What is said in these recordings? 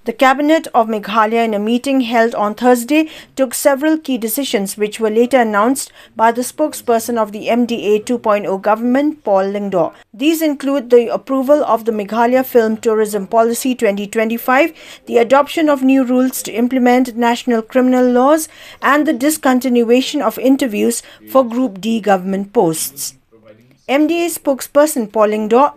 The Cabinet of Meghalaya, in a meeting held on Thursday, took several key decisions which were later announced by the spokesperson of the MDA 2.0 government, Paul Lyngdoh. These include the approval of the Meghalaya Film Tourism Policy 2025, the adoption of new rules to implement national criminal laws, and the discontinuation of interviews for Group D government posts. MDA spokesperson Paul Lyngdoh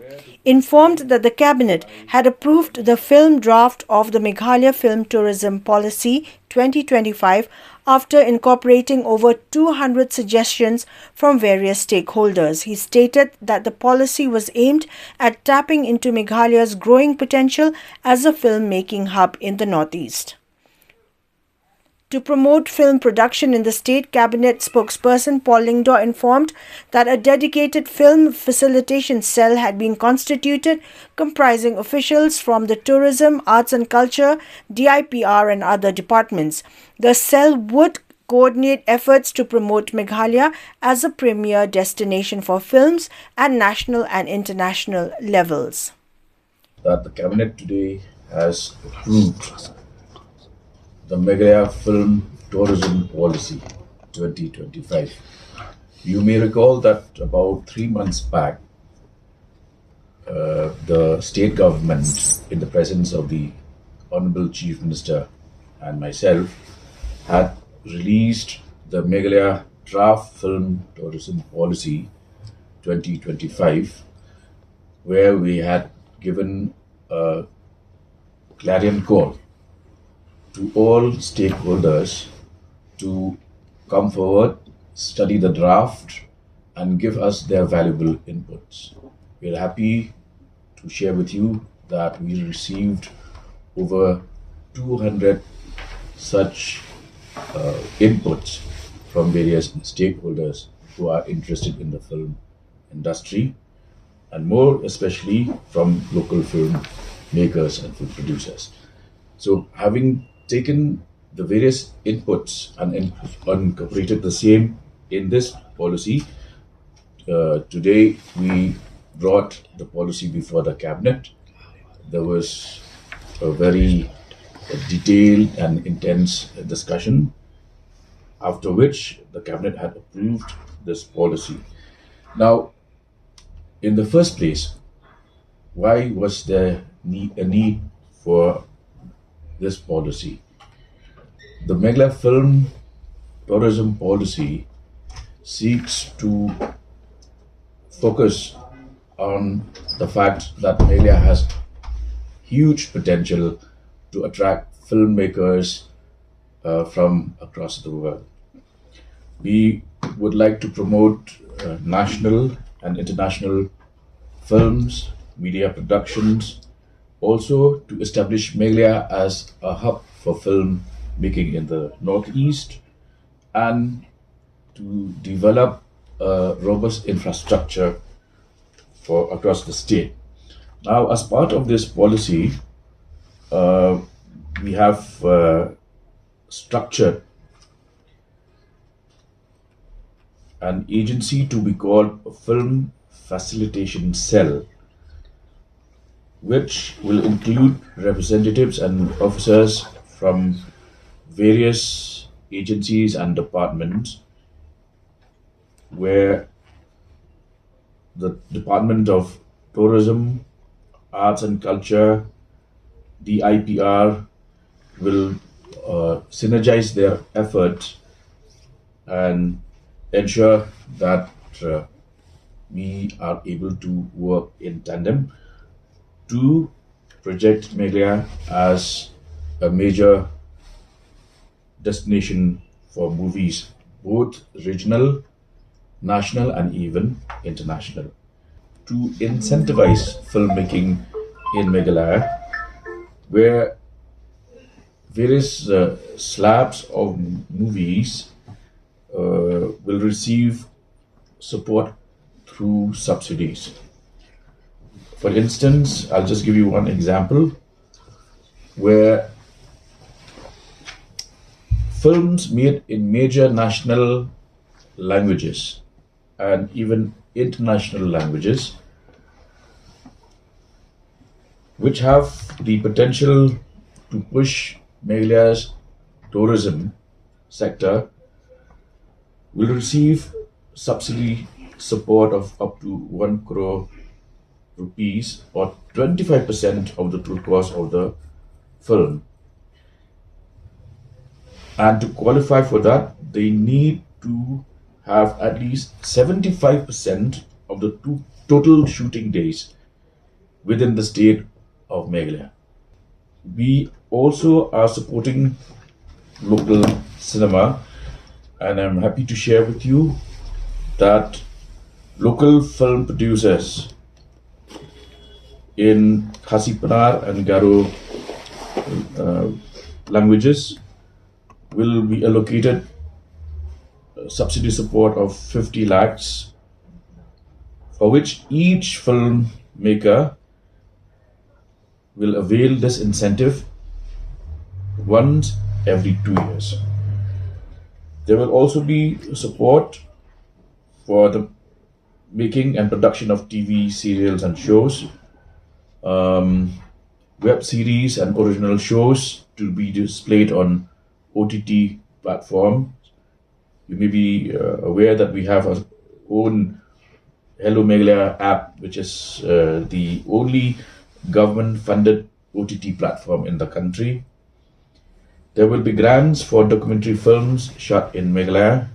informed that the Cabinet had approved the film draft of the Meghalaya Film Tourism Policy 2025 after incorporating over 200 suggestions from various stakeholders. He stated that the policy was aimed at tapping into Meghalaya's growing potential as a film-making hub in the Northeast. To promote film production in the state, Cabinet spokesperson Paul Lyngdoh informed that a dedicated film facilitation cell had been constituted comprising officials from the tourism, arts and culture, DIPR and other departments. The cell would coordinate efforts to promote Meghalaya as a premier destination for films at national and international levels. That the Cabinet today has approved the Meghalaya Film Tourism Policy 2025. You may recall that about 3 months back, the state government, in the presence of the Honorable Chief Minister and myself, had released the Meghalaya Draft Film Tourism Policy 2025, where we had given a clarion call to all stakeholders to come forward, study the draft, and give us their valuable inputs. We are happy to share with you that we received over 200 such inputs from various stakeholders who are interested in the film industry, and more especially from local film makers and film producers. So, having taken the various inputs and incorporated the same in this policy, today we brought the policy before the Cabinet. There was a very detailed and intense discussion, after which the Cabinet had approved this policy. Now, in the first place, why was there a need for this policy? The Meghalaya Film Tourism Policy seeks to focus on the fact that Meghalaya has huge potential to attract filmmakers from across the world. We would like to promote national and international films, media productions, also to establish Meghalaya as a hub for film making in the Northeast, and to develop a robust infrastructure for across the state. Now, as part of this policy, we have structured an agency to be called a Film Facilitation Cell, which will include representatives and officers from various agencies and departments, where the Department of Tourism, Arts and Culture, DIPR, will synergize their efforts and ensure that we are able to work in tandem to project Meghalaya as a major destination for movies, both regional, national, and even international. To incentivize filmmaking in Meghalaya, where various slabs of movies will receive support through subsidies. For instance, I'll just give you one example where films made in major national languages and even international languages, which have the potential to push Meghalaya's tourism sector will receive subsidy support of up to 1 crore rupees or 25% of the total cost of the film. And to qualify for that, they need to have at least 75% of the total shooting days within the state of Meghalaya. We also are supporting local cinema, and I'm happy to share with you that local film producers in Khasi Panar and Garo languages will be allocated subsidy support of 50 lakhs, for which each filmmaker will avail this incentive once every 2 years. There will also be support for the making and production of TV serials and shows, web series and original shows to be displayed on OTT platform. You may be aware that we have our own Hello Meghalaya app, which is the only government-funded OTT platform in the country. There will be grants for documentary films shot in Meghalaya,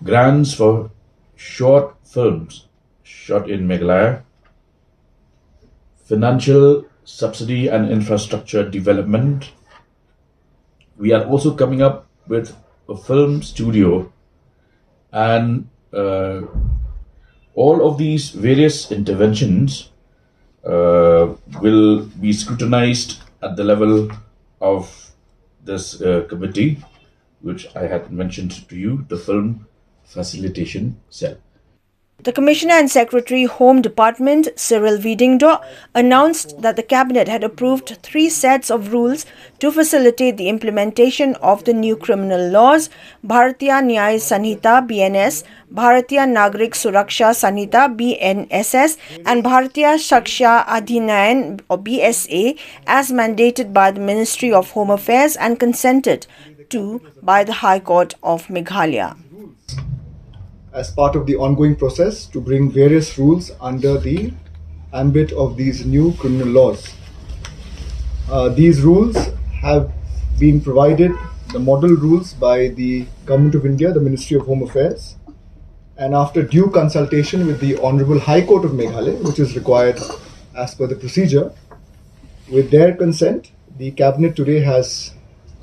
grants for short films shot in Meghalaya, financial subsidy and infrastructure development. We are also coming up with a film studio, and all of these various interventions will be scrutinized at the level of this committee, which I had mentioned to you, the Film Facilitation Cell. The Commissioner and Secretary, Home Department, Cyril Vidingdo, announced that the Cabinet had approved 3 sets of rules to facilitate the implementation of the new criminal laws, Bharatiya Nyaya Sanhita (BNS), Bharatiya Nagrik Suraksha Sanhita (BNSS), and Bharatiya Saksha Adhinayan or BSA, as mandated by the Ministry of Home Affairs and consented to by the High Court of Meghalaya. As part of the ongoing process to bring various rules under the ambit of these new criminal laws. These rules have been provided, the model rules, by the Government of India, the Ministry of Home Affairs, and after due consultation with the Honorable High Court of Meghalaya, which is required as per the procedure, with their consent, the Cabinet today has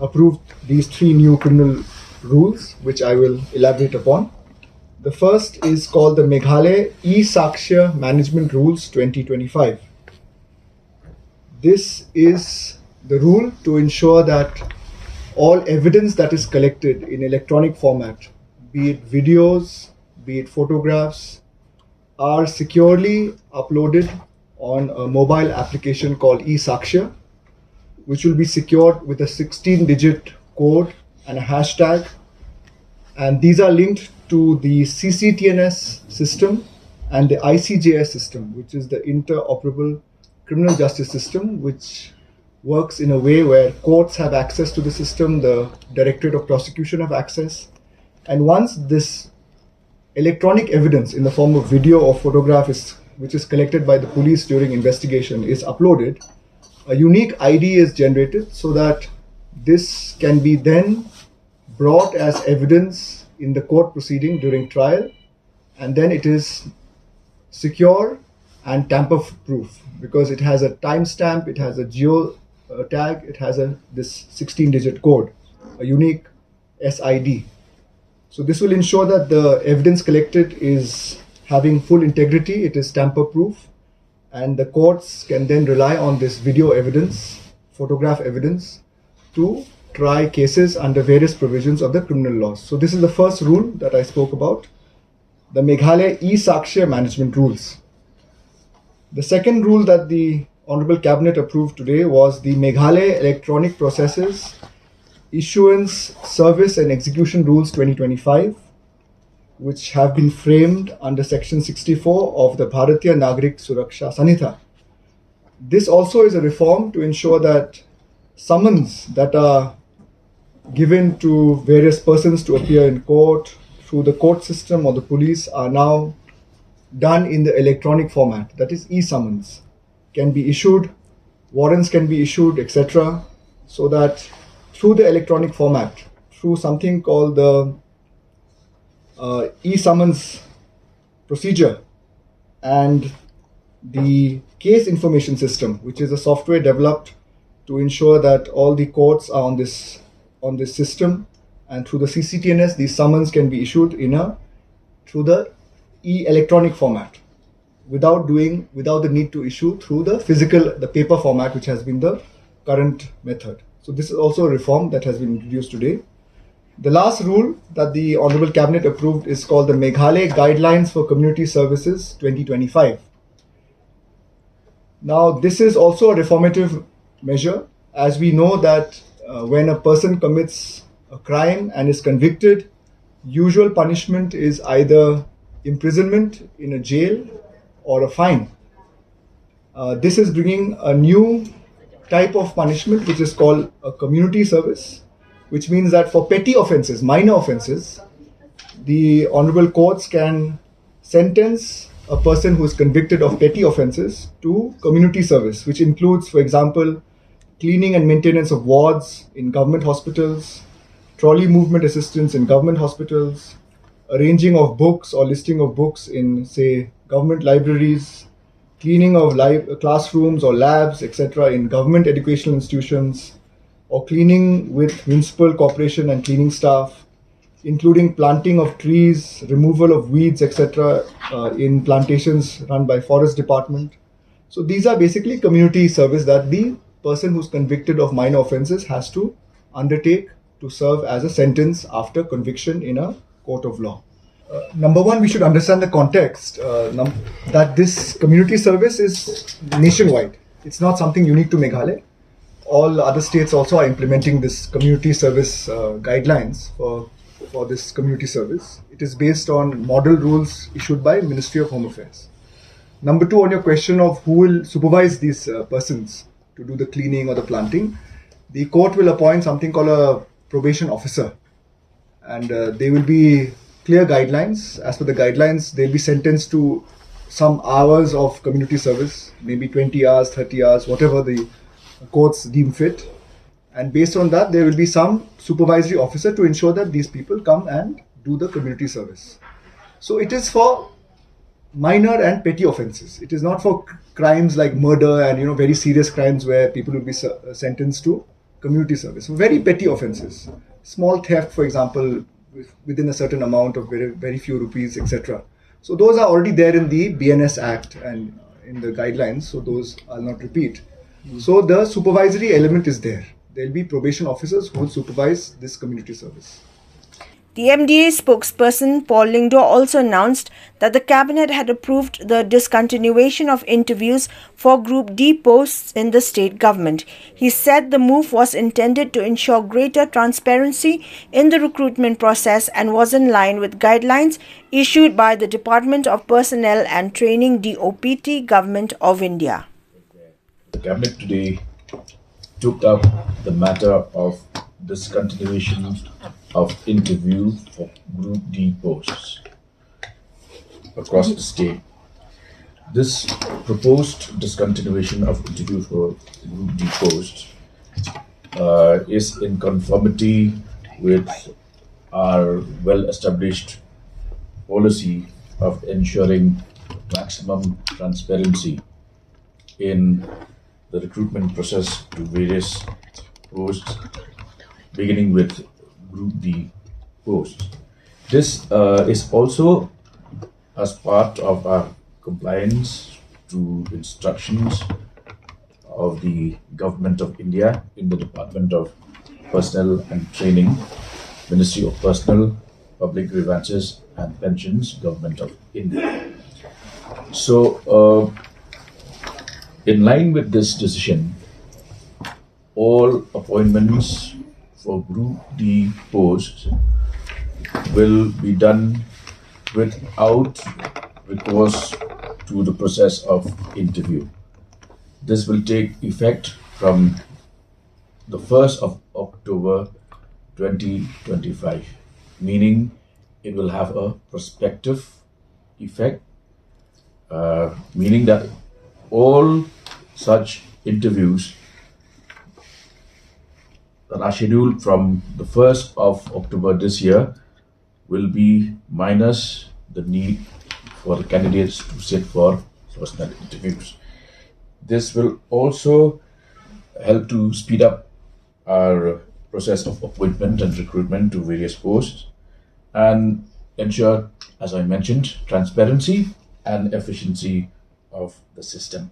approved these 3 new criminal rules, which I will elaborate upon. The first is called the Meghalaya E-Sakshya Management Rules 2025. This is the rule to ensure that all evidence that is collected in electronic format, be it videos, be it photographs, are securely uploaded on a mobile application called E-Sakshya, which will be secured with a 16-digit code and a hashtag, and these are linked to the CCTNS system and the ICJS system, which is the interoperable criminal justice system, which works in a way where courts have access to the system, the Directorate of Prosecution have access, and once this electronic evidence in the form of video or photograph which is collected by the police during investigation is uploaded, a unique ID is generated so that this can be then brought as evidence in the court proceeding during trial, and then it is secure and tamper-proof because it has a timestamp, it has a geo tag, it has this 16-digit code, a unique SID. So this will ensure that the evidence collected is having full integrity, it is tamper-proof, and the courts can then rely on this video evidence, photograph evidence, to try cases under various provisions of the criminal laws. So this is the first rule that I spoke about, the Meghalaya E-Sakshya Management Rules. The second rule that the Honorable Cabinet approved today was the Meghalaya Electronic Processes Issuance, Service and Execution Rules 2025, which have been framed under Section 64 of the Bharatiya Nagrik Suraksha Sanhita. This also is a reform to ensure that summons that are given to various persons to appear in court through the court system or the police are now done in the electronic format, that is e-summons, can be issued, warrants can be issued, etc. So that through the electronic format, through something called the e-summons procedure and the case information system, which is a software developed to ensure that all the courts are on this system, and through the CCTNS, these summons can be issued through the electronic format without the need to issue through the paper format, which has been the current method. So this is also a reform that has been introduced today. The last rule that the Honorable Cabinet approved is called the Meghalaya Guidelines for Community Services 2025. Now, this is also a reformative measure, as we know that when a person commits a crime and is convicted, usual punishment is either imprisonment in a jail or a fine. This is bringing a new type of punishment, which is called a community service, which means that for petty offences, minor offences, the honourable courts can sentence a person who is convicted of petty offences to community service, which includes, for example, cleaning and maintenance of wards in government hospitals, trolley movement assistance in government hospitals, arranging of books or listing of books in, say, government libraries, cleaning of classrooms or labs, etc., in government educational institutions, or cleaning with municipal corporation and cleaning staff, including planting of trees, removal of weeds, etc., in plantations run by forest department. So these are basically community service that the person who's convicted of minor offences has to undertake to serve as a sentence after conviction in a court of law. Number one, we should understand the context that this community service is nationwide. It's not something unique to Meghalaya. All other states also are implementing this community service guidelines for this community service. It is based on model rules issued by Ministry of Home Affairs. Number two, on your question of who will supervise these persons to do the cleaning or the planting, the court will appoint something called a probation officer, and there will be clear guidelines. As per the guidelines, they'll be sentenced to some hours of community service, maybe 20 hours, 30 hours, whatever the courts deem fit. And based on that, there will be some supervisory officer to ensure that these people come and do the community service. So it is for minor and petty offences. It is not for crimes like murder and very serious crimes where people will be sentenced to community service. So very petty offences, small theft, for example, within a certain amount of very, very few rupees, etc. So those are already there in the BNS Act and in the guidelines. So those I'll not repeat. So the supervisory element is there. There will be probation officers who will supervise this community service. The MDA spokesperson Paul Lyngdoh also announced that the Cabinet had approved the discontinuation of interviews for Group D posts in the state government. He said the move was intended to ensure greater transparency in the recruitment process and was in line with guidelines issued by the Department of Personnel and Training DOPT, Government of India. The Cabinet today took up the matter of discontinuation of interview for Group D posts across the state. This proposed discontinuation of interview for Group D posts is in conformity with our well-established policy of ensuring maximum transparency in the recruitment process to various posts, beginning with Group D posts. This is also as part of our compliance to instructions of the Government of India in the Department of Personnel and Training, Ministry of Personnel, Public Grievances and Pensions, Government of India. So, in line with this decision, all appointments for Group D posts will be done without recourse to the process of interview. This will take effect from the 1st of October 2025, meaning it will have a prospective effect, meaning that all such interviews that are scheduled from the 1st of October this year will be minus the need for the candidates to sit for personal interviews. This will also help to speed up our process of appointment and recruitment to various posts and ensure, as I mentioned, transparency and efficiency of the system.